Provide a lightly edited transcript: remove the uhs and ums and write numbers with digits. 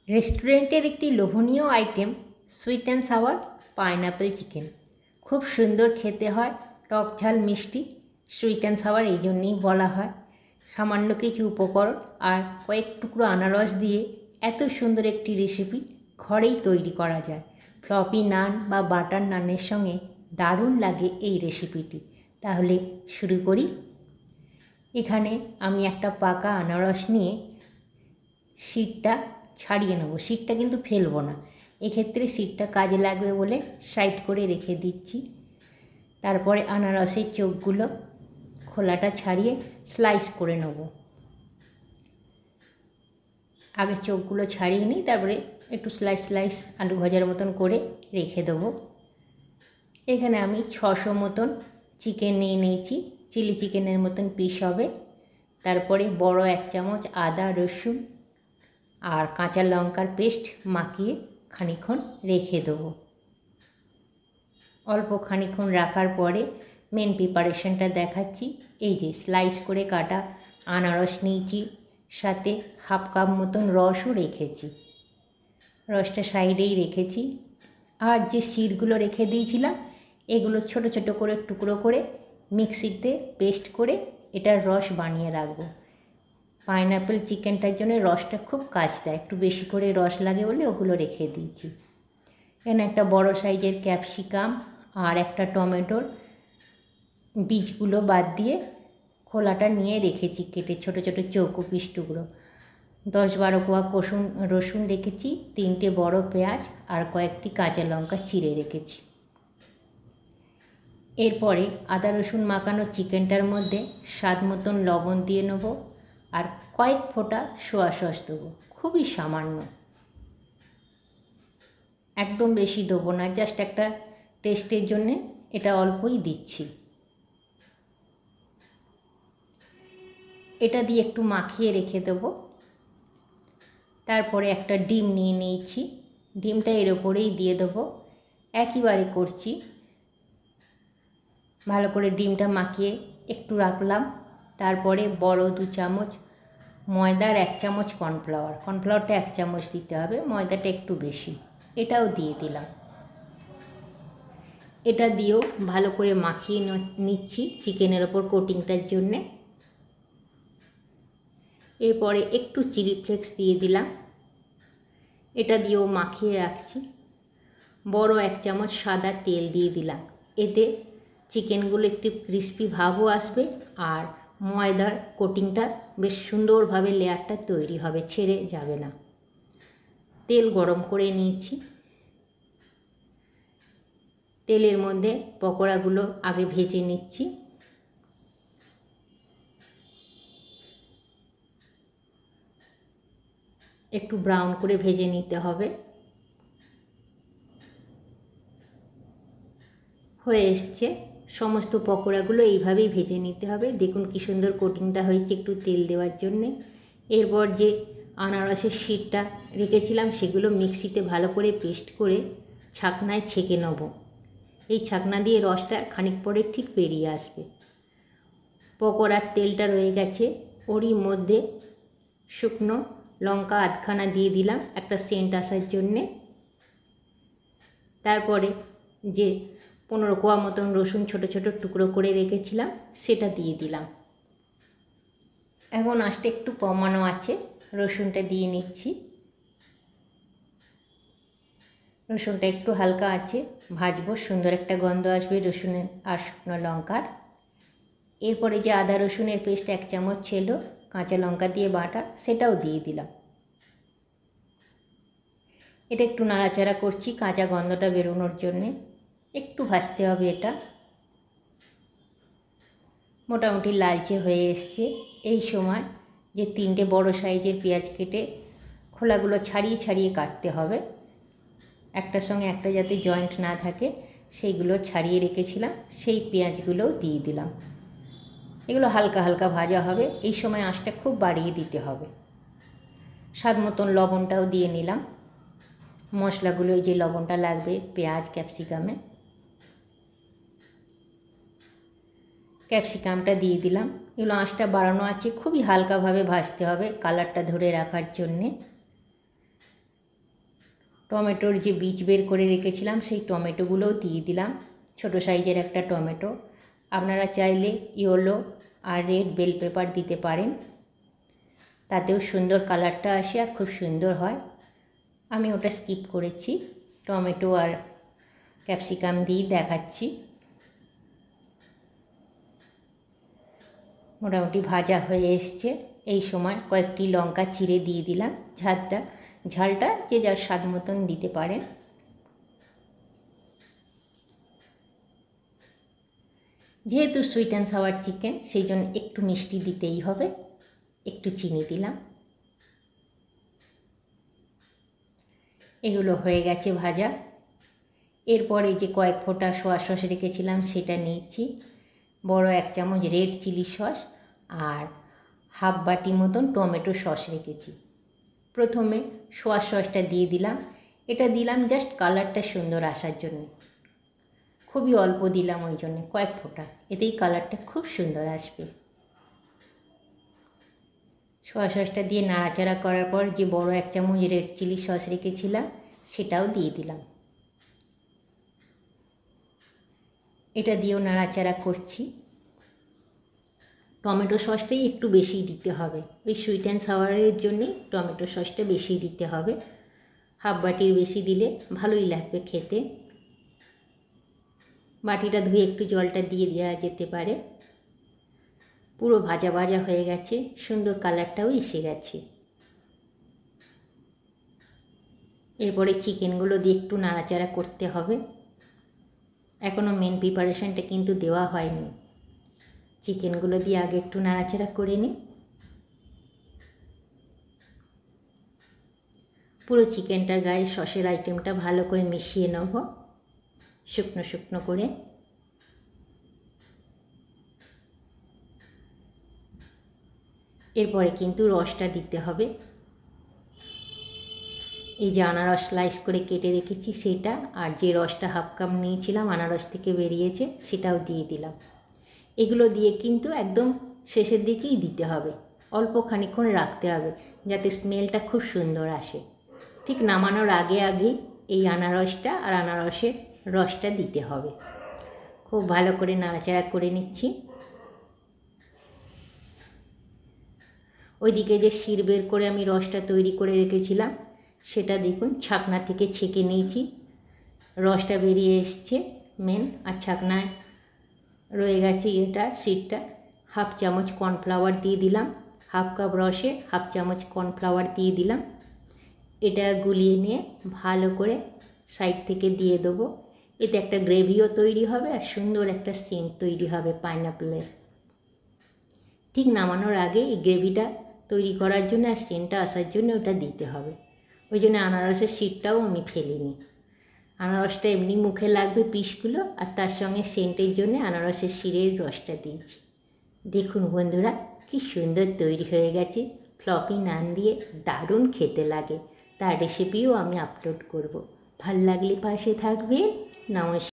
রেস্টুরেন্টের একটি লোভনীয় item sweet and sour pineapple chicken. খুব সুন্দর খেতে হয়, টক ঝাল মিষ্টি। সুইট অ্যান্ড সাওয়ার এই জন্যেই বলা হয়। সামান্য কিছু উপকরণ আর কয়েক টুকরো আনারস দিয়ে এত সুন্দর একটি রেসিপি ঘরেই তৈরি করা যায়। ফ্লপি নান বা বাটার নানের সঙ্গে দারুণ লাগে এই রেসিপিটি। তাহলে শুরু করি। এখানে আমি একটা পাকা আনারস নিয়ে সিডটা ছাড়িয়ে নেব। সিডটা কিন্তু ফেলবো না, এক্ষেত্রে সিডটা কাজে লাগবে বলে সাইড করে রেখে দিচ্ছি। তারপরে আনারসের চোখগুলো খোলাটা ছাড়িয়ে স্লাইস করে নেব। আগে চোখগুলো ছাড়িয়ে নিই, তারপরে একটু স্লাইস আলু ভাজার মতন করে রেখে দেবো। এখানে আমি 600 মতন চিকেন নিয়ে নিয়েছি, চিলি চিকেনের মতন পিস হবে। তারপরে বড় 1 চামচ আদা রসুন আর কাঁচা লঙ্কার পেস্ট মাখিয়ে খানিকক্ষণ রেখে দেবো। অল্প খানিকক্ষণ রাখার পরে মেন প্রিপারেশনটা দেখাচ্ছি। এই যে স্লাইস করে কাটা আনারস নিয়েছি, সাথে হাফ কাপ মতন রসও রেখেছি। রসটা সাইডেই রেখেছি। আর যে সিডগুলো রেখে দিয়েছিলাম, এগুলো ছোট ছোট করে টুকরো করে মিক্সিতে পেস্ট করে এটার রস বানিয়ে রাখবো। পাইনঅ্যাপেল চিকেনটার জন্য রসটা খুব কাজ দেয়, একটু বেশি করে রস লাগে বলে ওগুলো রেখে দিয়েছি। এখানে একটা বড় সাইজের ক্যাপসিকাম আর একটা টমেটোর বীজগুলো বাদ দিয়ে খোলাটা নিয়ে রেখেছি কেটে ছোট ছোট চৌকো পিস টুকরো। 10-12 কোয়া রসুন রেখেছি, 3টে বড় পেঁয়াজ আর কয়েকটি কাঁচা লঙ্কা চিড়ে রেখেছি। এরপরে আদা রসুন মাখানো চিকেনটার মধ্যে স্বাদ মতন লবণ দিয়ে নেব আর কয়েক ফোঁটা সোয়া সস দেবো, খুবই সামান্য, একদম বেশি দেবো না, জাস্ট একটা টেস্টের জন্যে এটা অল্পই দিচ্ছি। এটা দিয়ে একটু মাখিয়ে রেখে দেবো। তারপরে একটা ডিম নিয়ে নিয়েছি, ডিমটা এর ওপরেই দিয়ে দেবো। একইবারে করছি, ভালো করে ডিমটা মাখিয়ে একটু রাখলাম। তারপরে বড় 2 চামচ ময়দার 1 চামচ কর্নফ্লাওয়ারটা 1 চামচ দিতে হবে, ময়দাটা একটু বেশি, এটাও দিয়ে দিলাম। এটা দিয়েও ভালো করে মাখিয়ে নিচ্ছি চিকেনের ওপর কোটিংটার জন্যে। এরপরে একটু চিলি ফ্লেক্স দিয়ে দিলাম, এটা দিয়েও মাখিয়ে রাখছি। বড় 1 চামচ সাদা তেল দিয়ে দিলাম, এতে চিকেনগুলো একটু ক্রিস্পি ভাবও আসবে আর ময়দার কোটিংটা বেশ সুন্দরভাবে লেয়ারটা তৈরি হবে, ছেড়ে যাবে না। তেল গরম করে নিয়েছি। তেলের মধ্যে পকোড়াগুলো আগে ভেজে নিচ্ছি। একটু ব্রাউন করে ভেজে নিতে হবে। হয়ে এসছে, সমস্ত পকোড়াগুলো এইভাবেই ভেজে নিতে হবে। দেখুন কি সুন্দর কোটিংটা হয়েছে একটু তেল দেওয়ার জন্যে। এরপর যে আনারসের শিটটা রেখেছিলাম সেগুলো মিক্সিতে ভালো করে পেস্ট করে ছাকনায় ছেঁকে নেব। এই ছাকনা দিয়ে রসটা খানিক পরে ঠিক বেরিয়ে আসবে। পকোড়ার তেলটা রয়ে গেছে, ওরই মধ্যে শুকনো লঙ্কা আধখানা দিয়ে দিলাম একটা সেন্ট আসার জন্যে। তারপরে যে 15 কোয়া মতন রসুন ছোট ছোট টুকরো করে রেখেছিলাম সেটা দিয়ে দিলাম। এখন আঁচটা একটু কমানো আছে, রসুনটা দিয়ে নিচ্ছি। রসুনটা একটু হালকা আছে ভাজবো, সুন্দর একটা গন্ধ আসবে রসুনের আর শুকনো লঙ্কার। এরপরে যে আদা রসুনের পেস্ট 1 চামচ ছিল কাঁচা লঙ্কা দিয়ে বাটা, সেটাও দিয়ে দিলাম। এটা একটু নাড়াচাড়া করছি কাঁচা গন্ধটা বেরোনোর জন্যে, একটু ভাজতে হবে এটা। মোটামুটি লালচে হয়ে এসছে। এই সময় যে 3টে বড় সাইজের পেঁয়াজ কেটে খোলাগুলো ছাড়িয়ে ছাড়িয়ে কাটতে হবে, একটার সঙ্গে একটা যাতে জয়েন্ট না থাকে সেইগুলো ছাড়িয়ে রেখেছিলাম, সেই পেঁয়াজগুলোও দিয়ে দিলাম। এগুলো হালকা হালকা ভাজা হবে, এই সময় আঁচটা খুব বাড়িয়ে দিতে হবে। স্বাদ মতন লবণটাও দিয়ে নিলাম, মশলাগুলো যে লবণটা লাগবে পেঁয়াজ ক্যাপসিকামটা দিয়ে দিলাম। এগুলো আঁচটা বাড়ানো আছে, খুবই হালকাভাবে ভাজতে হবে কালারটা ধরে রাখার জন্যে। টমেটোর যে বীজ বের করে রেখেছিলাম সেই টমেটোগুলোও দিয়ে দিলাম, ছোট সাইজের একটা টমেটো। আপনারা চাইলে ইয়েলো আর রেড বেল পেপার দিতে পারেন, তাতেও সুন্দর কালারটা আসে আর খুব সুন্দর হয়। আমি ওটা স্কিপ করেছি, টমেটো আর ক্যাপসিকাম দিয়ে দেখাচ্ছি। মোটামুটি ভাজা হয়ে এসছে। এই সময় কয়েকটি লঙ্কা চিড়ে দিয়ে দিলাম। ঝালটা যে যার স্বাদ মতন দিতে পারেন। যেহেতু সুইট অ্যান্ড সাওয়ার চিকেন, সেই জন্য একটু মিষ্টি দিতেই হবে। একটু চিনি দিলাম। এগুলো হয়ে গেছে ভাজা। এরপরে যে কয়েক ফোঁটা সোয়া সস রেখেছিলাম সেটা নিয়েছি। বড় 1 চামচ রেড চিলি সস আর হাফ বাটি মতন টমেটো সস রেখেছি। প্রথমে সোয়া সসটা দিয়ে দিলাম। এটা দিলাম জাস্ট কালারটা সুন্দর আসার জন্য, খুবই অল্প দিলাম, ওই জন্য কয়েক ফোঁটা, এতেই কালারটা খুব সুন্দর আসবে। সোয়া সসটা দিয়ে নাড়াচাড়া করার পর যে বড় 1 চামচ রেড চিলি সস রেখেছিলাম সেটাও দিয়ে দিলাম। এটা দিয়েও নাড়াচাড়া করছি। টমেটো সসটাই একটু বেশি দিতে হবে, ওই সুইট অ্যান্ড সাওয়ারের জন্যই টমেটো সসটা বেশি দিতে হবে। হাফ বাটির বেশি দিলে ভালোই লাগবে খেতে। বাটিটা ধুয়ে একটু জলটা দিয়ে দেওয়া যেতে পারে। পুরো ভাজা ভাজা হয়ে গেছে, সুন্দর কালারটাও এসে গেছে। এরপরে চিকেনগুলো দিয়ে একটু নাড়াচাড়া করতে হবে। এখনও মেন প্রিপারেশনটা কিন্তু দেওয়া হয়নি। চিকেনগুলো দিয়ে আগে একটু নাড়াচাড়া করে নিই। পুরো চিকেনটার গায়ে সসের আইটেমটা ভালো করে মিশিয়ে নেব শুকনো শুকনো করে। এরপরে কিন্তু রসটা দিতে হবে। এই যে আনারস স্লাইস করে কেটে রেখেছি সেটা, আর যে রসটা হাফ কাপ নিয়েছিলাম আনারস থেকে বেরিয়েছে সেটাও দিয়ে দিলাম। এগুলো দিয়ে কিন্তু একদম শেষের দিকেই দিতে হবে, অল্প খানিকক্ষণ রাখতে হবে যাতে স্মেলটা খুব সুন্দর আসে। ঠিক নামানোর আগে এই আনারসটা আর আনারসের রসটা দিতে হবে। খুব ভালো করে নাড়াচাড়া করে নিচ্ছি। ওইদিকে যে শির বের করে আমি রসটা তৈরি করে রেখেছিলাম সেটা দেখুন ছাকনা থেকে ছেঁকে নিয়েছি। রসটা বেরিয়ে এসছে মেন, আর ছাকনায় রয়ে গেছে এটা শিরটা। হাফ চামচ কর্নফ্লাওয়ার দিয়ে দিলাম। হাফ কাপ রসে হাফ চামচ কর্নফ্লাওয়ার দিয়ে দিলাম। এটা গুলিয়ে নিয়ে ভালো করে সাইড থেকে দিয়ে দেবো। এতে একটা গ্রেভিও তৈরি হবে আর সুন্দর একটা সেন্ট তৈরি হবে পাইনাপেলের। ঠিক নামানোর আগে এই গ্রেভিটা তৈরি করার জন্য আর সেন্টটা আসার জন্য ওটা দিতে হবে। ওই জন্য আনারসের শিরটাও আমি ফেলিনি। আনারসটা এমনি মুখে লাগবে পিসগুলো, আর তার সঙ্গে সেন্টের জন্য আনারসের শিরের রসটা দিয়েছি। দেখুন বন্ধুরা কি সুন্দর তৈরি হয়ে গেছে। ফ্লপি নান দিয়ে দারুণ খেতে লাগে। তার রেসিপিও আমি আপলোড করব। ভাল লাগলে পাশে থাকবেন। নমস্কার।